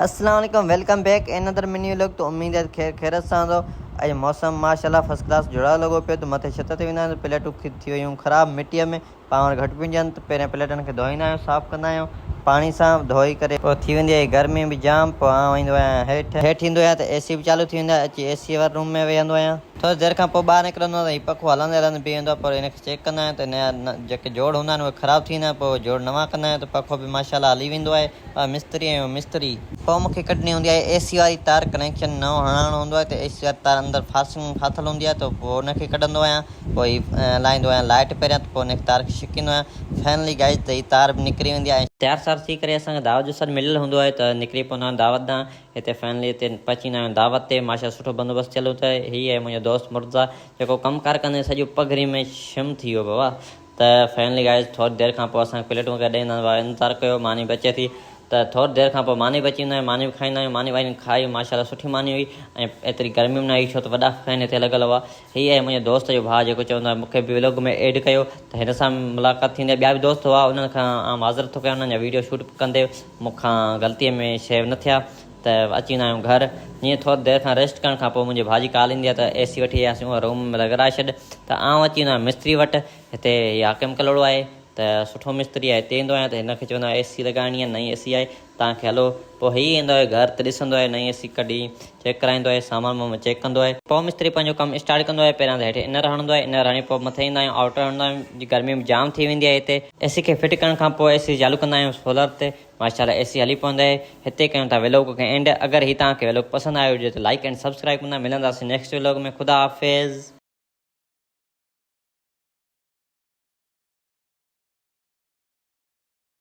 अस्सलाम वालेकुम, welcome back another mini vlog. तो उम्मीद है खैर खैरत सां हूंदो। अॼु मौसम माशाल्लाह फर्स्ट क्लास जुड़ा लॻो पियो। त मथे छत ते वेंदा आहियूं त प्लेटूं थी वियूं ख़राबु मिटीअ में, पावर घटि पिजनि त पहिरियों प्लेटनि खे धोईंदा आहियूं, साफ़ु कंदा आहियूं पाणी सां, धोई करे पोइ थी वेंदी आहे गर्मी बि जाम। पोइ आउं वेंदो आहियां हेठि ईंदो आहियां त एसी बि चालू थी वेंदो आहे, अची एसी वारे रूम में वेहंदो आहियां। थोरी देरि खां पोइ ॿाहिरि निकिरंदो आहे त हीउ पखो हलंदे हलंदे बीह वेंदो आहे। पर हिनखे चेक कंदा आहियूं त नया जेके जोड़ हूंदा आहिनि उहे ख़राबु थी वेंदा आहिनि, पोइ जोड़ नवां कंदा आहियूं त पखो बि माशाल्लाह हली वेंदो आहे। मिस्त्री आहियूं मिस्त्री। पोइ मूंखे कढणी हूंदी आहे एसी वारी तार, कनेक्शन नओं हणाइणो हूंदो आहे त एसी वारी तार अंदरि फाथल हूंदी आहे, त पोइ उनखे कढंदो आहियां। पोइ लाहींदो आहियां लाइट पहिरियां, त पोइ उनखे तार खे छिकींदो आहियां। फाइनली गाइस त हीअ तार बि निकिरी वेंदी आहे। तयारु सार थी करे असांखे दावत जो सॾु मिलियलु हूंदो आहे त निकिरी पवंदा आहियूं दावत ॾांहुं। हिते फाइनली हिते पहुची वेंदा आहियूं दावत ते। माशाल्लाह सुठो बंदोबस्तु चलो त हीअ आहे मुंहिंजो दोस्त मुर्ज़ा, जेको कमकार कंदे सॼो पगड़ी में शिम थी वियो बाबा। त फाइनली गाइस थोरी देरि खां पोइ असांखे प्लेटूं खे ॾींदा हुआ, इंतज़ारु कयो, मानी बि अचे थी। त थोरी देरि खां पोइ मानी बि अची वेंदा आहियूं, मानी बि खाईंदा आहियूं। मानी वानी खाई माशाल्लाह सुठी मानी हुई, ऐं एतिरी गर्मी में न आई, छो त वॾा फैन हिते लॻल हुआ। हीअ आहे मुंहिंजे दोस्त जो भाउ, जेको चवंदो आहे मूंखे बि व्लॉग में एड कयो, त हिन सां मुलाक़ात थींदी आहे। ॿिया बि दोस्त हुआ, उन्हनि खां आउं माज़रत थो कयां, उन्हनि जा वीडियो शूट कंदे मूंखां ग़लतीअ में सेव न थिया। त अची वेंदा आहियूं घर। हीअं थोरी देरि खां रेस्ट करण खां पोइ मुंहिंजी भाॼी कॉल ईंदी आहे त एसी वठी वियासीं, उहा रूम में लॻाराए छॾ। त आउं अची वेंदो आहियां मिस्त्री वटि। हिते हाकिम कलोड़ो आहे, त सुठो मिस्त्री आहे। हिते ईंदो आहियां त हिनखे चवंदो आहे एसी लॻाइणी आहे, नई एसी आहे, तव्हांखे हलो। पोइ हीअ ईंदो आहे घर त ॾिसंदो आहे नई एसी कढी, चेक कराईंदो आहे, सामान वामान चेक कंदो आहे। पोइ मिस्त्री पंहिंजो कमु स्टार्ट कंदो आहे। पहिरियां त हेठि इनर हणंदो आहे, इनर हणी पोइ मथे ईंदा आहियूं, आउटर हणंदा आहियूं। गर्मी में जाम थी वेंदी आहे हिते। एसी खे फिट करण खां पोइ एसी चालू कंदा आहियूं सोलर ते। माशाल्लाह एसी हली पवंदी आहे। हिते कयूं था व्लॉग खे एंड। अगरि ही तव्हांखे व्लॉग पसंदि आयो हुजे त लाइक एंड सब्सक्राइब कंदा। मिलंदासीं नेक्स्ट व्लॉग में। ख़ुदा हाफ़िज़।